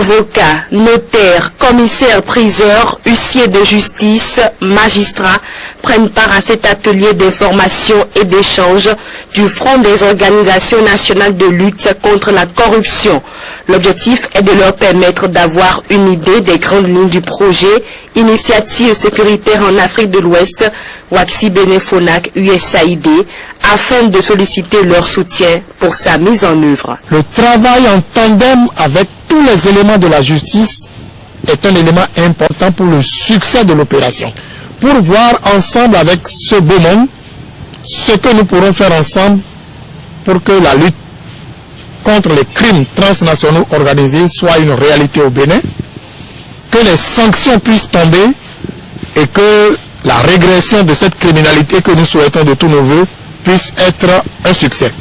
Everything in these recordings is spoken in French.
Avocats, notaires, commissaires, priseurs, huissiers de justice, magistrats prennent part à cet atelier d'information et d'échange du Front des organisations nationales de lutte contre la corruption. L'objectif est de leur permettre d'avoir une idée des grandes lignes du projet Initiative sécuritaire en Afrique de l'Ouest, Waxi Bene Fonak USAID, afin de solliciter leur soutien pour sa mise en œuvre. Le travail en tandem avec tous les éléments de la justice est un élément important pour le succès de l'opération. Pour voir ensemble avec ce beau monde ce que nous pourrons faire ensemble pour que la lutte contre les crimes transnationaux organisés soit une réalité au Bénin, que les sanctions puissent tomber et que la régression de cette criminalité que nous souhaitons de tous nos voeux puisse être un succès.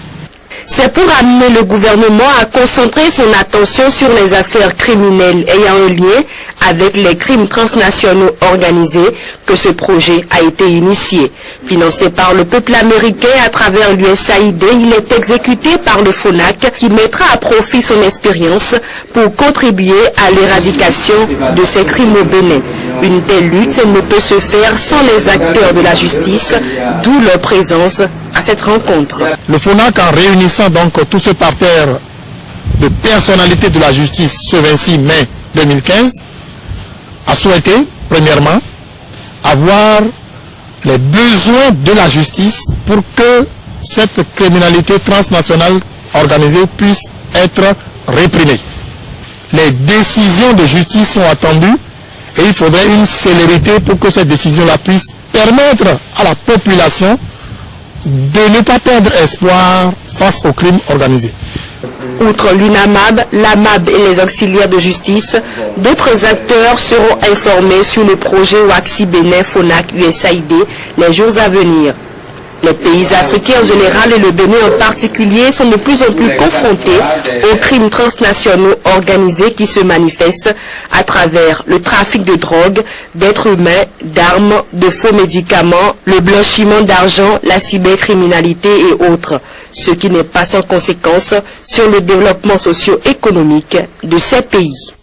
C'est pour amener le gouvernement à concentrer son attention sur les affaires criminelles ayant un lien avec les crimes transnationaux organisés que ce projet a été initié. Financé par le peuple américain à travers l'USAID, il est exécuté par le FONAC qui mettra à profit son expérience pour contribuer à l'éradication de ces crimes au Bénin. Une telle lutte ne peut se faire sans les acteurs de la justice, d'où leur présence à cette rencontre. Le FONAC, en réunissant donc tout ce parterre de personnalités de la justice ce 26 mai 2015, a souhaité, premièrement, avoir les besoins de la justice pour que cette criminalité transnationale organisée puisse être réprimée. Les décisions de justice sont attendues et il faudrait une célérité pour que cette décision-là puisse permettre à la population de ne pas perdre espoir face aux crimes organisés. Outre l'UNAMAB, l'AMAB et les auxiliaires de justice, d'autres acteurs seront informés sur le projet Waxi Bene Fonak USAID les jours à venir. Les pays africains en général et le Bénin en particulier sont de plus en plus confrontés aux crimes transnationaux organisés qui se manifestent à travers le trafic de drogue, d'êtres humains, d'armes, de faux médicaments, le blanchiment d'argent, la cybercriminalité et autres, ce qui n'est pas sans conséquence sur le développement socio-économique de ces pays.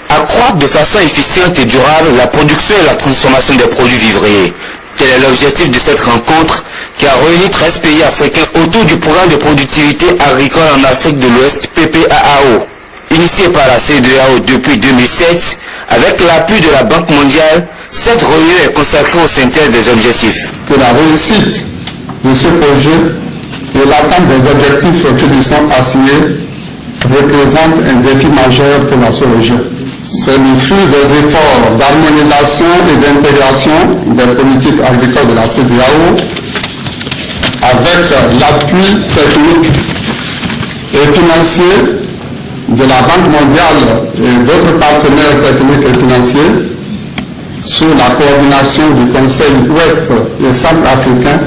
Accroître de façon efficiente et durable la production et la transformation des produits vivriers. Tel est l'objectif de cette rencontre qui a réuni 13 pays africains autour du programme de productivité agricole en Afrique de l'Ouest, PPAAO. Initié par la CEDEAO depuis 2007, avec l'appui de la Banque mondiale, cette réunion est consacrée aux synthèses des objectifs. Que la réussite de ce projet et l'atteinte des objectifs qui lui sont assignés représente un défi majeur pour la sous-région. C'est le fruit des efforts d'harmonisation et d'intégration des politiques agricoles de la CEDEAO avec l'appui technique et financier de la Banque mondiale et d'autres partenaires techniques et financiers sous la coordination du Conseil ouest et centrafricain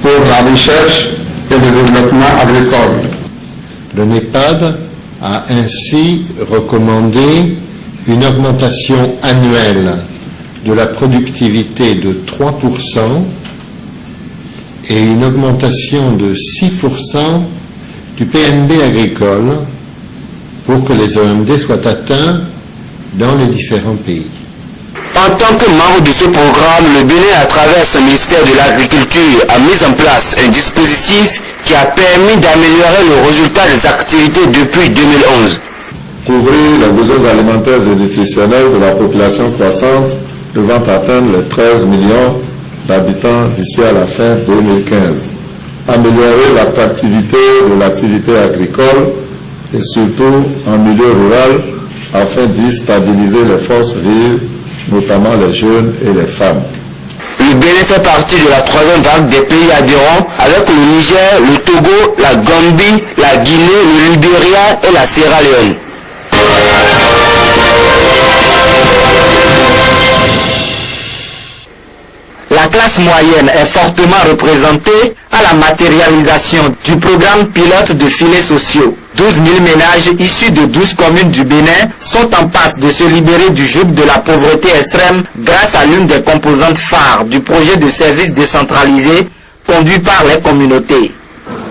pour la recherche et le développement agricole. Le NEPAD a ainsi recommandé une augmentation annuelle de la productivité de 3% et une augmentation de 6% du PNB agricole pour que les OMD soient atteints dans les différents pays. En tant que membre de ce programme, le Bénin, à travers son ministère de l'Agriculture, a mis en place un dispositif qui a permis d'améliorer le résultat des activités depuis 2011. Couvrir les besoins alimentaires et nutritionnels de la population croissante devant atteindre les 13 millions d'habitants d'ici à la fin 2015. Améliorer l'attractivité de l'activité agricole et surtout en milieu rural afin d'y stabiliser les forces vives, notamment les jeunes et les femmes. Le Bénin fait partie de la troisième vague des pays adhérents avec le Niger, le Togo, la Gambie, la Guinée, le Libéria et la Sierra Leone. La classe moyenne est fortement représentée à la matérialisation du programme pilote de filets sociaux. 12 000 ménages issus de 12 communes du Bénin sont en passe de se libérer du joug de la pauvreté extrême grâce à l'une des composantes phares du projet de service décentralisé conduit par les communautés.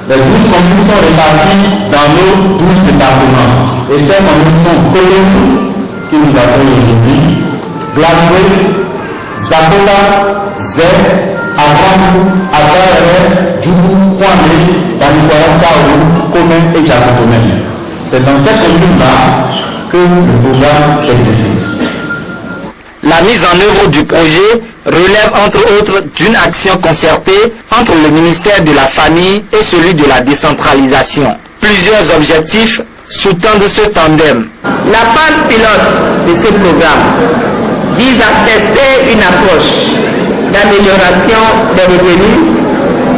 Les 12 communes sont réparties dans nos 12 départements. Et ces communes sont Cotonou, qui nous accueille aujourd'hui, Blanquet, Zakola, Zé, Agamou, Agaré, Djougou, Kwame, Danikoya, Kaou, Komen et Djakotomène. C'est dans cette commune-là que le programme s'exécute. La mise en œuvre du projet relève entre autres d'une action concertée entre le ministère de la Famille et celui de la décentralisation. Plusieurs objectifs sous-tendent ce tandem. La phase pilote de ce programme vise à tester une approche d'amélioration des revenus,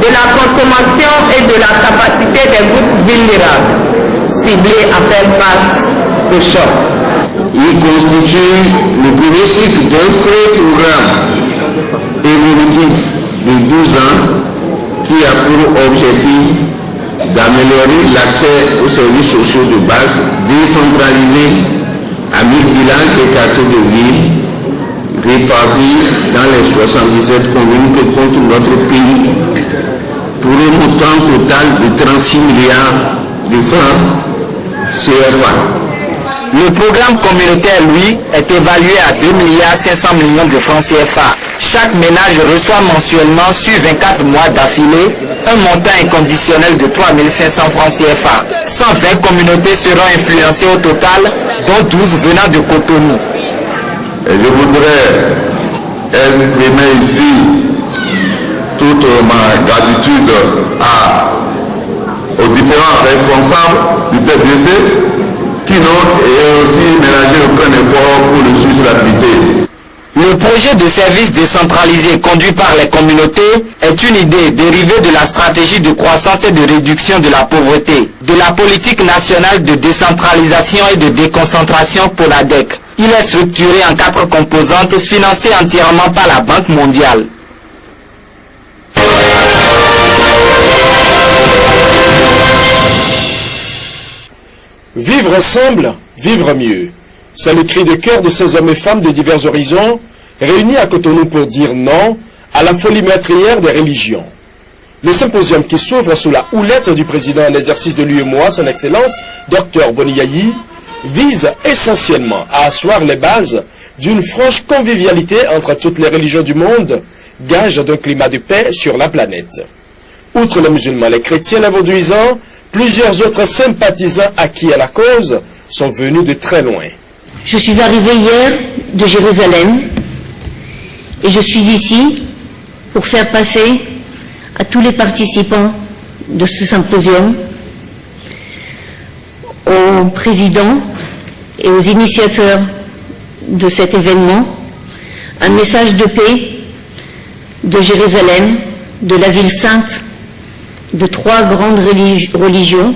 de la consommation et de la capacité des groupes vulnérables ciblés à faire face au choc. Il constitue le premier cycle d'un programme évolutif de 12 ans qui a pour objectif d'améliorer l'accès aux services sociaux de base décentralisés à 1000 villages et quartiers de ville répartis dans les 77 communes que compte notre pays pour un montant total de 36 milliards de francs CFA. Le programme communautaire, lui, est évalué à 2,5 milliards de francs CFA. Chaque ménage reçoit mensuellement sur 24 mois d'affilée un montant inconditionnel de 3,500 francs CFA. 120 communautés seront influencées au total, dont 12 venant de Cotonou. Et je voudrais exprimer ici toute ma gratitude aux différents responsables du PDC qui n'ont aussi ménagé aucun effort pour le suivre l'activité. Le projet de service décentralisé conduit par les communautés est une idée dérivée de la stratégie de croissance et de réduction de la pauvreté, de la politique nationale de décentralisation et de déconcentration pour la DEC. Il est structuré en 4 composantes financées entièrement par la Banque mondiale. Vivre ensemble, vivre mieux. C'est le cri de cœur de ces hommes et femmes de divers horizons réunis à Cotonou pour dire non à la folie meurtrière des religions. Le symposium qui s'ouvre sous la houlette du président en exercice de l'UEMOA, son Excellence, Dr Boniyayi, vise essentiellement à asseoir les bases d'une franche convivialité entre toutes les religions du monde, gage d'un climat de paix sur la planète. Outre les musulmans, les chrétiens, les vaudouisants, plusieurs autres sympathisants acquis à la cause sont venus de très loin. Je suis arrivé hier de Jérusalem et je suis ici pour faire passer à tous les participants de ce symposium, aux présidents et aux initiateurs de cet événement, un message de paix de Jérusalem, de la ville sainte, de 3 grandes religions,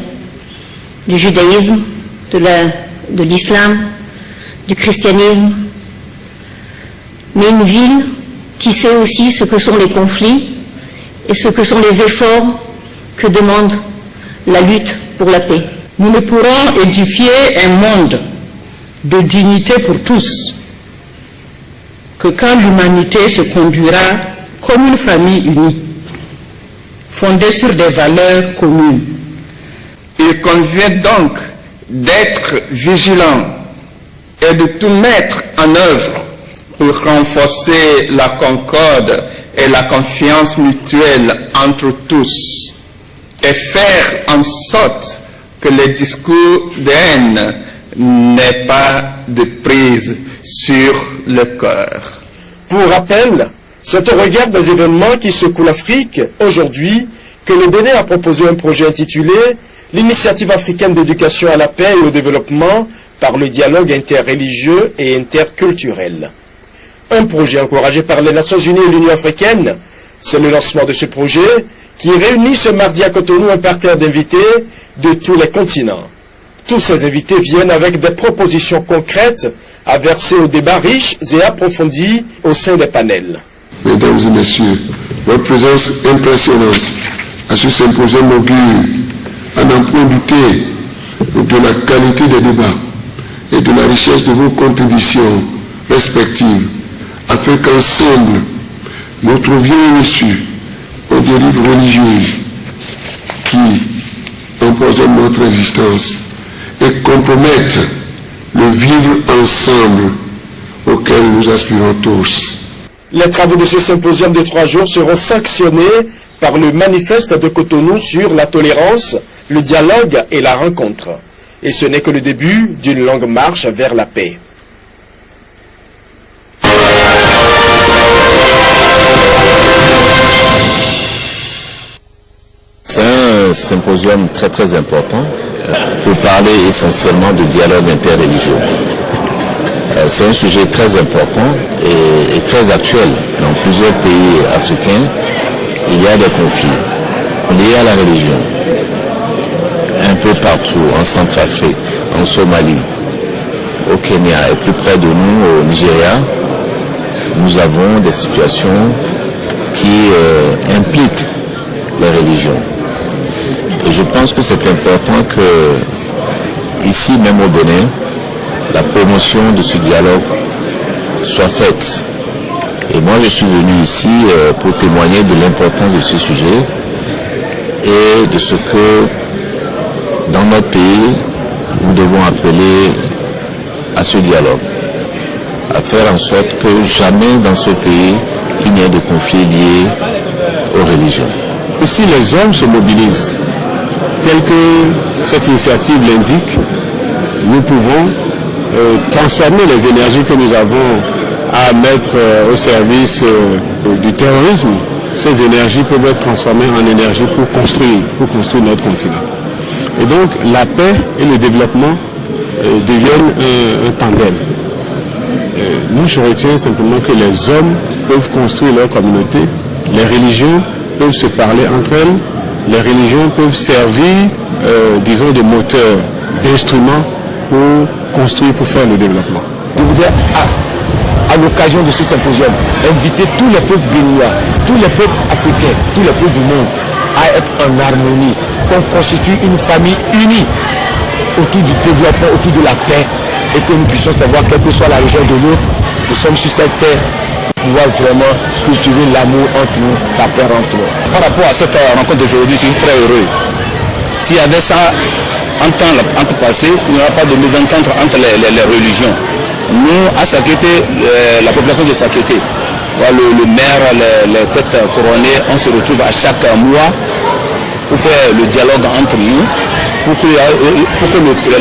du judaïsme, de l'islam, du christianisme, mais une ville qui sait aussi ce que sont les conflits et ce que sont les efforts que demande la lutte pour la paix. Nous ne pourrons édifier un monde de dignité pour tous que quand l'humanité se conduira comme une famille unie, fondée sur des valeurs communes. Il convient donc d'être vigilant et de tout mettre en œuvre pour renforcer la concorde et la confiance mutuelle entre tous et faire en sorte que les discours de haine n'aient pas de prise sur le cœur. Pour rappel, c'est au regard des événements qui secouent l'Afrique aujourd'hui que le Bénin a proposé un projet intitulé « L'initiative africaine d'éducation à la paix et au développement par le dialogue interreligieux et interculturel ». Un projet encouragé par les Nations Unies et l'Union africaine. C'est le lancement de ce projet qui réunit ce mardi à Cotonou un parterre d'invités de tous les continents. Tous ces invités viennent avec des propositions concrètes à verser au débat riche et approfondi au sein des panels. Mesdames et messieurs, votre présence impressionnante à ce symposium augure à n'en point douter de la qualité des débats et de la richesse de vos contributions respectives, afin qu'ensemble nous trouvions une issue aux dérives religieuses qui empoisonnent notre existence et compromettent le vivre ensemble auquel nous aspirons tous. Les travaux de ce symposium de 3 jours seront sanctionnés par le manifeste de Cotonou sur la tolérance, le dialogue et la rencontre. Et ce n'est que le début d'une longue marche vers la paix. C'est un symposium très important pour parler essentiellement de dialogue interreligieux. C'est un sujet très important et très actuel. Dans plusieurs pays africains, il y a des conflits liés à la religion. Un peu partout, en Centrafrique, en Somalie, au Kenya et plus près de nous, au Nigeria, nous avons des situations qui impliquent les religions. Et je pense que c'est important que, ici même au Bénin, la promotion de ce dialogue soit faite. Et moi, je suis venu ici pour témoigner de l'importance de ce sujet et de ce que, dans notre pays, nous devons appeler à ce dialogue, à faire en sorte que jamais dans ce pays, il n'y ait de conflits liés aux religions. Si les hommes se mobilisent, tel que cette initiative l'indique, nous pouvons transformer les énergies que nous avons à mettre au service du terrorisme. Ces énergies peuvent être transformées en énergie pour construire notre continent. Et donc la paix et le développement deviennent un tandem. Nous, je retiens simplement que les hommes peuvent construire leur communauté, les religions peuvent se parler entre elles, les religions peuvent servir, disons, de moteur, d'instrument pour construire, pour faire le développement. Je voudrais, à l'occasion de ce symposium, inviter tous les peuples béninois, tous les peuples africains, tous les peuples du monde à être en harmonie, qu'on constitue une famille unie autour du développement, autour de la paix, et que nous puissions savoir, quelle que soit la région de l'autre, nous sommes sur cette terre pour pouvoir vraiment cultiver l'amour entre nous, la paix entre nous. Par rapport à cette rencontre d'aujourd'hui, je suis très heureux. S'il y avait ça en temps passé, il n'y aura pas de mésentente entre les religions. Nous, à Sakété, la population de Sakété, le maire, les têtes couronnées, on se retrouve à chaque mois pour faire le dialogue entre nous, pour que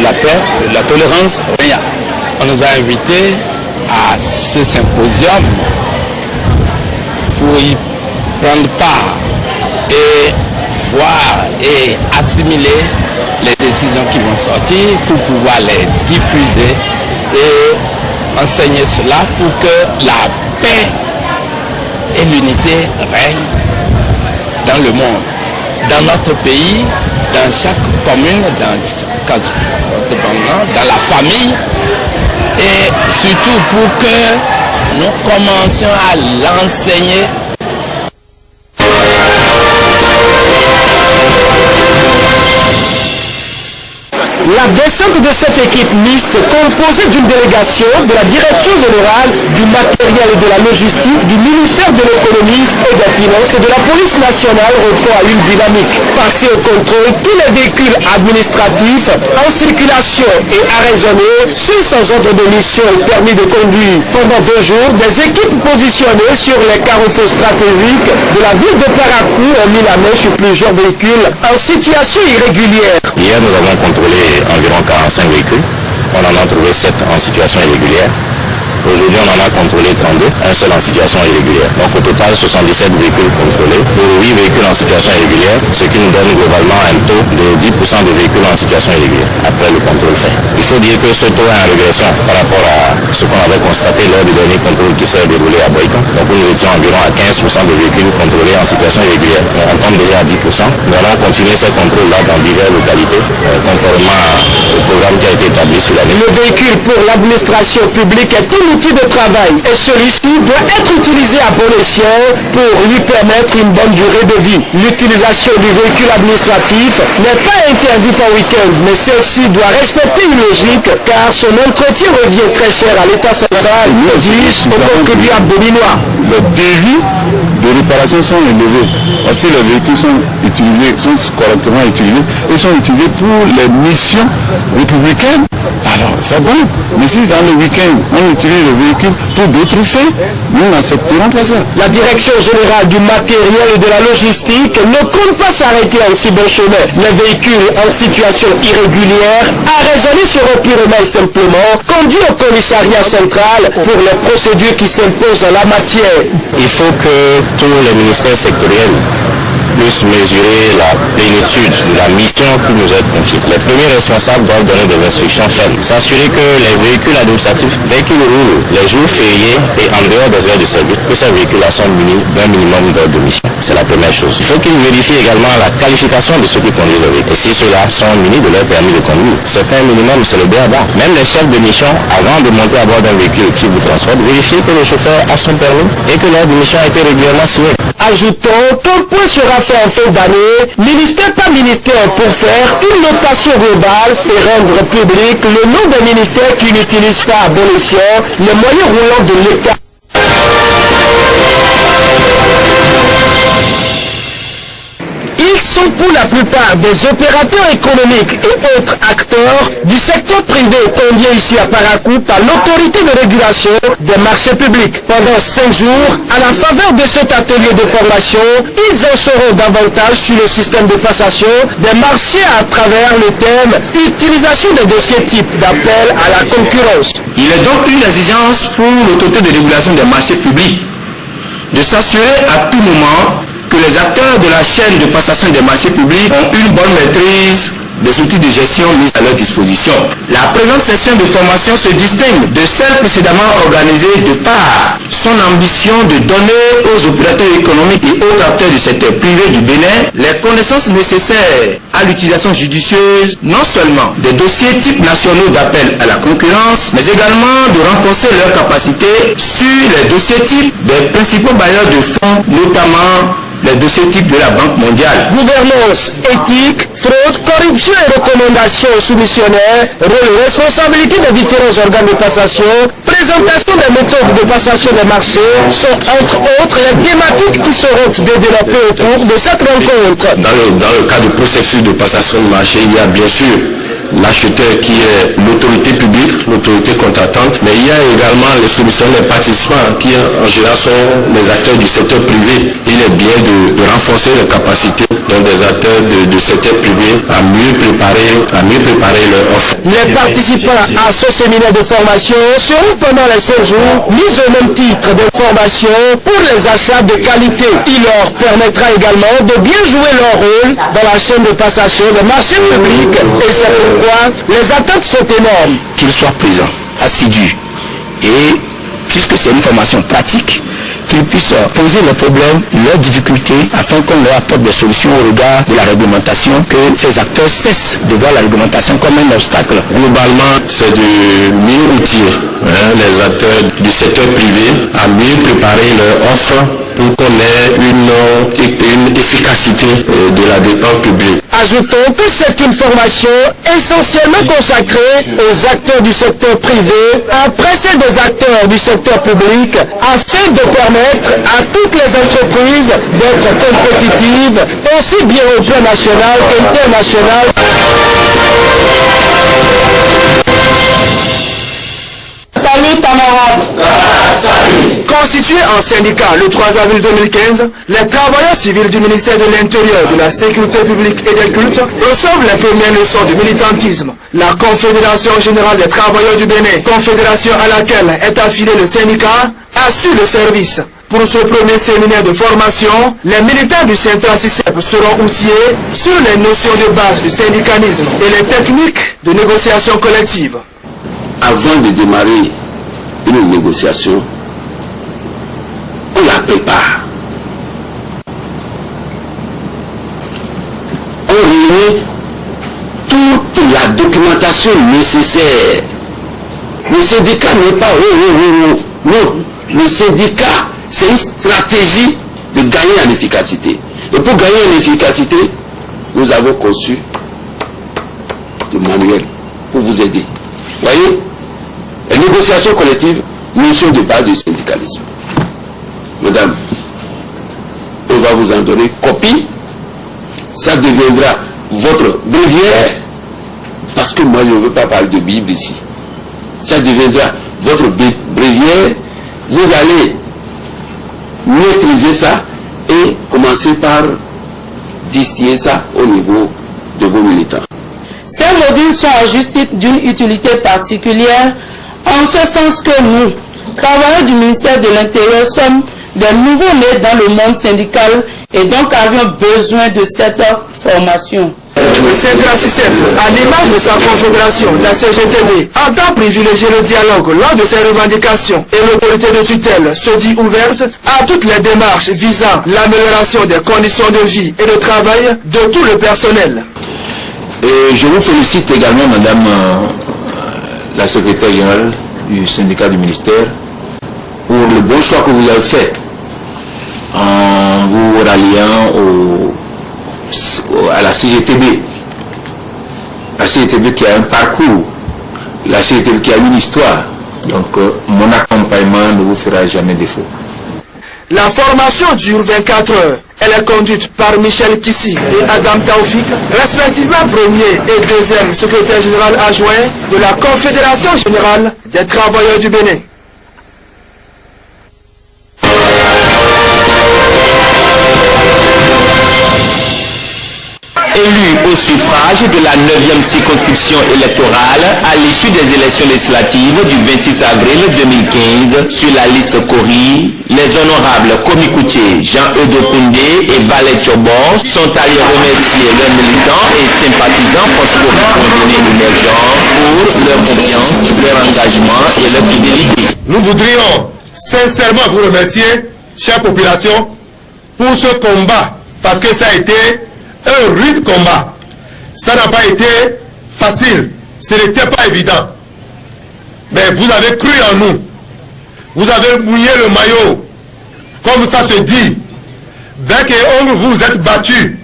la paix, la tolérance règne. On nous a invités à ce symposium pour y prendre part et voir et assimiler les décisions qui vont sortir pour pouvoir les diffuser et enseigner cela pour que la paix et l'unité règnent dans le monde, dans notre pays, dans chaque commune, dans la famille, et surtout pour que nous commencions à l'enseigner. La descente de cette équipe mixte, composée d'une délégation de la Direction générale du matériel et de la logistique, du ministère de l'économie et des finances et de la police nationale, répond à une dynamique. Passer au contrôle tous les véhicules administratifs en circulation et arraisonnés, ceux sans ordre de mission et permis de conduire. Pendant 2 jours, des équipes positionnées sur les carrefours stratégiques de la ville de Paracou ont mis la main sur plusieurs véhicules en situation irrégulière. Hier, nous avons contrôlé environ 45 véhicules. On en a trouvé 7 en situation irrégulière. Aujourd'hui, on en a contrôlé 32, un seul en situation irrégulière. Donc au total, 77 véhicules contrôlés pour 8 véhicules en situation irrégulière, ce qui nous donne globalement un taux de 10% de véhicules en situation irrégulière après le contrôle fait. Il faut dire que ce taux est en régression par rapport à ce qu'on avait constaté lors du dernier contrôle qui s'est déroulé à Boïka. Donc nous étions environ à 15% de véhicules contrôlés en situation irrégulière. On tombe déjà à 10%. Nous allons continuer ces contrôles-là dans diverses localités, conformément au programme programme qui a été établi sur l'année. Le véhicule pour l'administration publique est un outil de travail et celui-ci doit être utilisé à bon escient pour lui permettre une bonne durée de vie. L'utilisation du véhicule administratif n'est pas interdite en week-end, mais celle-ci doit respecter une logique car son entretien revient très cher à l'État central, dis aux contribuables béninois. Les devis de réparation sont élevés. Parce que les véhicules sont utilisés, sont correctement utilisés et sont utilisés pour les missions républicaines. Alors, c'est bon. Mais si dans le week-end, on utilise le véhicule pour d'autres faits, nous n'accepterons pas ça. La Direction générale du matériel et de la logistique ne compte pas s'arrêter en si bon chemin. Les véhicules en situation irrégulière, à raisonner seront purement et simplement conduits au commissariat central pour les procédures qui s'imposent en la matière. Il faut que tous les ministères sectoriels puissent mesurer la plénitude de la mission qui nous est confiée. Les premiers responsables doivent donner des instructions fermes. S'assurer que les véhicules administratifs, dès qu'ils roulent les jours fériés et en dehors des heures de service, que ces véhicules-là sont munis d'un minimum d'heures de mission. C'est la première chose. Il faut qu'ils vérifient également la qualification de ceux qui conduisent le véhicule. Et si ceux-là sont munis de leur permis de conduire, c'est un minimum, c'est le B.A.-ba. Même les chefs de mission, avant de monter à bord d'un véhicule qui vous transporte, vérifiez que le chauffeur a son permis et que l'ordre de mission a été régulièrement signé. Ajoutons qu'un point sera fait en fin d'année, ministère par ministère, pour faire une notation globale et rendre public le nom des ministères qui n'utilisent pas à bon escient les moyens roulants de l'État. Ils sont pour la plupart des opérateurs économiques et autres acteurs du secteur privé conviés ici à Paracou par l'autorité de régulation des marchés publics. Pendant 5 jours, à la faveur de cet atelier de formation, ils en sauront davantage sur le système de passation des marchés à travers le thème « Utilisation des dossiers types d'appel à la concurrence ». Il est donc une exigence pour l'autorité de régulation des marchés publics de s'assurer à tout moment que les acteurs de la chaîne de passation des marchés publics ont une bonne maîtrise des outils de gestion mis à leur disposition. La présente session de formation se distingue de celle précédemment organisée de par son ambition de donner aux opérateurs économiques et autres acteurs du secteur privé du Bénin les connaissances nécessaires à l'utilisation judicieuse non seulement des dossiers types nationaux d'appel à la concurrence, mais également de renforcer leur capacité sur les dossiers types des principaux bailleurs de fonds, notamment les dossiers types de la Banque mondiale. Gouvernance, éthique, fraude, corruption et recommandations aux soumissionnaires, rôle et responsabilité des différents organes de passation, présentation des méthodes de passation des marchés sont entre autres les thématiques qui seront développées au cours de cette rencontre. Dans le cas du processus de passation de marché, il y a bien sûr l'acheteur qui est l'autorité publique, l'autorité contractante, mais il y a également les soumissionnaires, les participants qui en général sont les acteurs du secteur privé. Il est bien de renforcer les capacités des acteurs du secteur privé à mieux préparer leur offre. Les participants à ce séminaire de formation seront pendant les 5 jours mis au même titre d'information pour les achats de qualité. Il leur permettra également de bien jouer leur rôle dans la chaîne de passation des marchés publics et c'est pourquoi les attentes sont énormes. Qu'ils soient présents, assidus et puisque c'est une formation pratique, qu'ils puissent poser leurs problèmes, leurs difficultés, afin qu'on leur apporte des solutions au regard de la réglementation, que ces acteurs cessent de voir la réglementation comme un obstacle. Globalement, c'est de mieux outiller les acteurs du secteur privé à mieux préparer leur offre pour qu'on ait une efficacité de la dépense publique. Ajoutons que c'est une formation essentiellement consacrée aux acteurs du secteur privé, après celle des acteurs du secteur public, afin de permettre à toutes les entreprises d'être compétitives, aussi bien au plan national qu'international. Salut camarades. Constitués en syndicat le 3 avril 2015, les travailleurs civils du ministère de l'Intérieur, de la Sécurité publique et des cultes reçoivent les premières leçons du militantisme. La Confédération générale des travailleurs du Bénin, confédération à laquelle est affilié le syndicat, assure le service. Pour ce premier séminaire de formation, les militants du Centre-CICEP seront outillés sur les notions de base du syndicalisme et les techniques de négociation collective. Avant de démarrer une négociation, on la prépare. On réunit toute la documentation nécessaire. Le syndicat n'est pas non. Le syndicat, c'est une stratégie de gagner en efficacité. Et pour gagner en efficacité, nous avons conçu des manuels pour vous aider. Vous voyez, les négociations collectives, mission de base du syndicalisme. Madame, on va vous en donner copie. Ça deviendra votre bréviaire, parce que moi je ne veux pas parler de Bible ici. Ça deviendra votre bréviaire. Vous allez maîtriser ça et commencer par distiller ça au niveau de vos militants. Ces modules sont en justice d'une utilité particulière, en ce sens que nous, travailleurs du ministère de l'Intérieur, sommes des nouveaux-nés dans le monde syndical et donc avions besoin de cette formation. Le CNRACICEP, à l'image de sa confédération, la CGTB, entend privilégier le dialogue lors de ses revendications et l'autorité de tutelle se dit ouverte à toutes les démarches visant l'amélioration des conditions de vie et de travail de tout le personnel. Et je vous félicite également, Madame la secrétaire générale du syndicat du ministère, pour le bon choix que vous avez fait en vous ralliant à la CGTB. La CGTB qui a un parcours, la CGTB qui a une histoire. Donc mon accompagnement ne vous fera jamais défaut. La formation dure 24 heures. Elle est conduite par Michel Kissi et Adam Taoufik, respectivement premier et deuxième secrétaire général adjoint de la Confédération générale des travailleurs du Bénin. Élu au suffrage de la 9e circonscription électorale à l'issue des élections législatives du 26 avril 2015 sur la liste Cori, les honorables Komi Koutié, Jean-Eudo Koundé et Valet Chobor sont allés remercier leurs militants et sympathisants post-Cori émergents pour leur confiance, leur engagement et leur fidélité. Nous voudrions sincèrement vous remercier, chère population, pour ce combat, parce que ça a été un rude combat. Ça n'a pas été facile. Ce n'était pas évident. Mais vous avez cru en nous. Vous avez mouillé le maillot. Comme ça se dit. Bec et ongle, vous êtes battus.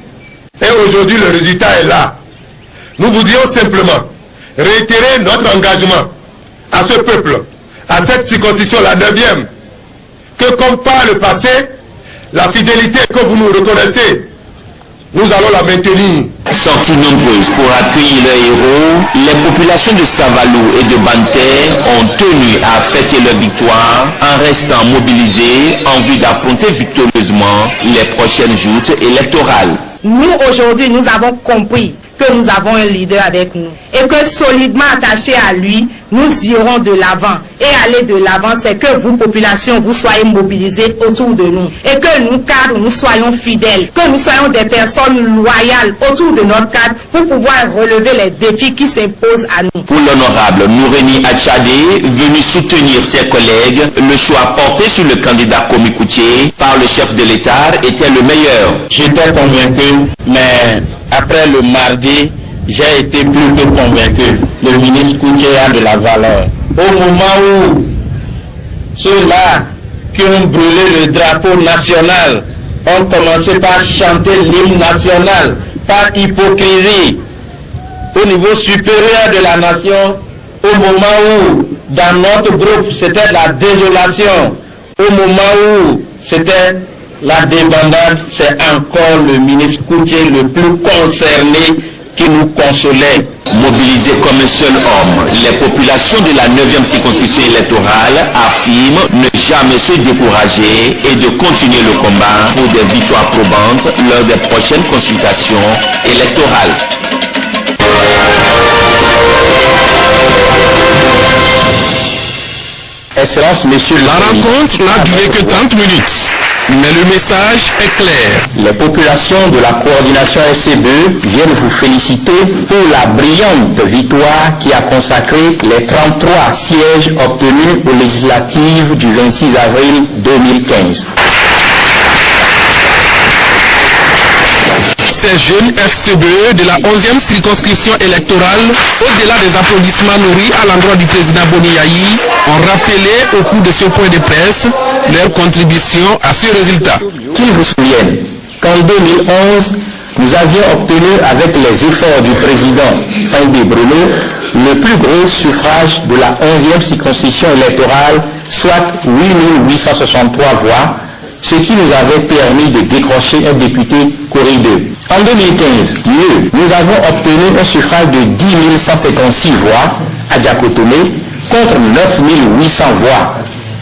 Et aujourd'hui, le résultat est là. Nous voudrions simplement réitérer notre engagement à ce peuple, à cette circoncision, la 9e, que comme par le passé, la fidélité que vous nous reconnaissez, nous allons la maintenir. Sorties nombreuses pour accueillir leurs héros, les populations de Savalou et de Banter ont tenu à fêter leur victoire en restant mobilisées en vue d'affronter victorieusement les prochaines joutes électorales. Nous, aujourd'hui, nous avons compris que nous avons un leader avec nous et que solidement attachés à lui, nous irons de l'avant. Et aller de l'avant, c'est que vous, population, vous soyez mobilisés autour de nous et que nous, cadres, nous soyons fidèles, que nous soyons des personnes loyales autour de notre cadre pour pouvoir relever les défis qui s'imposent à nous. Pour l'honorable Noureni Achadé, venu soutenir ses collègues, le choix porté sur le candidat Komi Koutié par le chef de l'État était le meilleur. J'étais convaincu, mais après le mardi, j'ai été plus que convaincu. Le ministre Koutié a de la valeur. Au moment où ceux-là qui ont brûlé le drapeau national ont commencé par chanter l'hymne national, par hypocrisie, au niveau supérieur de la nation, au moment où dans notre groupe c'était la désolation, au moment où c'était la débandade, c'est encore le ministre Koutié le plus concerné qui nous consolait. Mobilisés comme un seul homme, les populations de la 9e circonscription électorale affirment ne jamais se décourager et de continuer le combat pour des victoires probantes lors des prochaines consultations électorales. Excellence, monsieur la rencontre n'a duré que 30 minutes, mais le message est clair. Les populations de la coordination SCBE viennent vous féliciter pour la brillante victoire qui a consacré les 33 sièges obtenus aux législatives du 26 avril 2015. ces jeunes FCBE de la 11e circonscription électorale, au-delà des applaudissements nourris à l'endroit du président Boni Yayi, ont rappelé au cours de ce point de presse leur contribution à ce résultat. Qu'ils vous souviennent qu'en 2011, nous avions obtenu avec les efforts du président Faïbé Bruno le plus gros suffrage de la 11e circonscription électorale, soit 8863 voix, ce qui nous avait permis de décrocher un député Corée 2. En 2015, nous avons obtenu un suffrage de 10 156 voix à Diakotomé contre 9 800 voix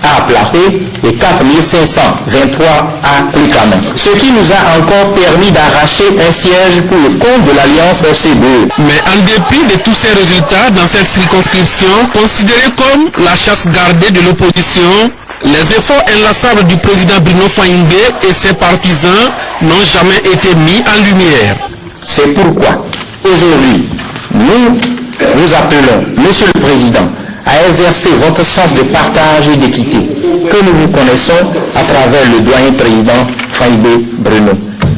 à Aplafé et 4 523 à Likama. Ce qui nous a encore permis d'arracher un siège pour le compte de l'Alliance FCBE. Mais en dépit de tous ces résultats dans cette circonscription, considérée comme la chasse gardée de l'opposition, les efforts inlassables du président Bruno Fahingbe et ses partisans n'ont jamais été mis en lumière. C'est pourquoi, aujourd'hui, nous vous appelons, Monsieur le Président, à exercer votre sens de partage et d'équité que nous vous connaissons à travers le doyen président Fahingbe Bruno.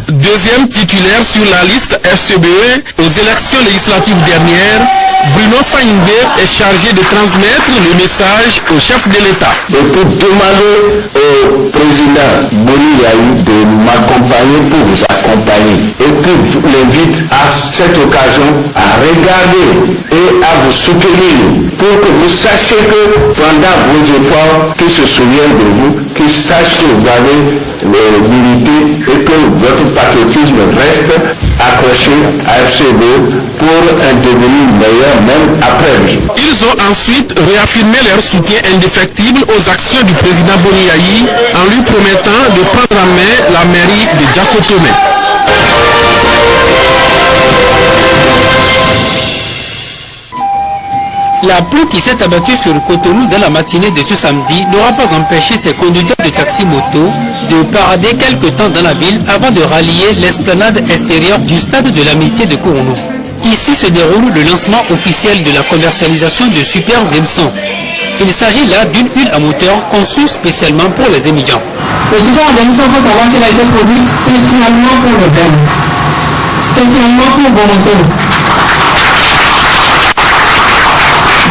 Deuxième titulaire sur la liste FCBE aux élections législatives dernières, Bruno Fahingbe est chargé de transmettre le message au chef de l'État. Et pour demander au président Boni Yayi de m'accompagner pour vous accompagner. Et puis je l'invite à cette occasion à regarder et à vous soutenir pour que vous sachiez que pendant vos efforts, qu'ils se souviennent de vous, qu'ils sachent que vous avez l'unité et que votre patriotisme reste accroché à FCBE pour un devenir meilleur même après lui. Ils ont ensuite réaffirmé leur soutien indéfectible aux actions du président Boni Yayi en lui promettant de prendre en main la mairie de Diakotomé. La pluie qui s'est abattue sur Cotonou dans la matinée de ce samedi n'aura pas empêché ces conducteurs de taxi-moto de parader quelque temps dans la ville avant de rallier l'esplanade extérieure du stade de l'amitié de Kourounou. Ici se déroule le lancement officiel de la commercialisation de Super Z100. Il s'agit là d'une huile à moteur conçue spécialement pour les émigrants. Le Super Z100, il faut savoir qu'il a été produit spécialement pour le Bénin, spécialement pour vos motos.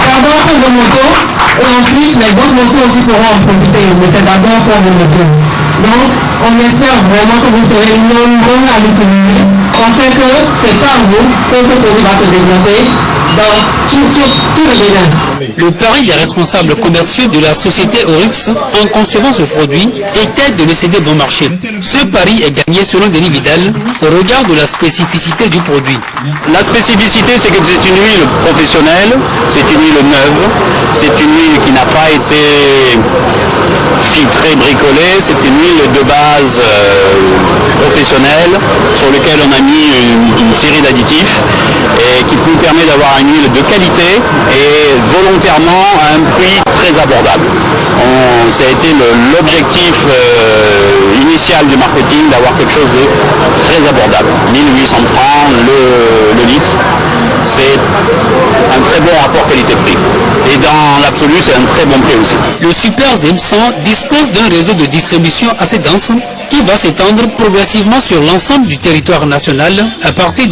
D'abord pour vos motos, et ensuite les autres motos aussi pourront en profiter, mais c'est d'abord pour vos motos. Donc, on espère vraiment que vous serez nombreux à l'utiliser. On sait que c'est par vous que ce produit va se développer sur tout le Bénin. Le pari des responsables commerciaux de la société Oryx en concevant ce produit était de le céder bon marché. Ce pari est gagné selon Denis Vidal au regard de la spécificité du produit. La spécificité, c'est que c'est une huile professionnelle, c'est une huile neuve, c'est une huile qui n'a pas été filtrée, bricolée, c'est une huile de base professionnelle sur laquelle on a mis une série d'additifs et qui nous permet d'avoir une huile de qualité et volontairement à un prix très abordable. Ça a été l'objectif initial du marketing d'avoir quelque chose de très abordable. 1800 francs le litre, c'est un très bon rapport qualité-prix. Et dans l'absolu, c'est un très bon prix aussi. Le Super Z100 dispose d'un réseau de distribution assez dense qui va s'étendre progressivement sur l'ensemble du territoire national à partir de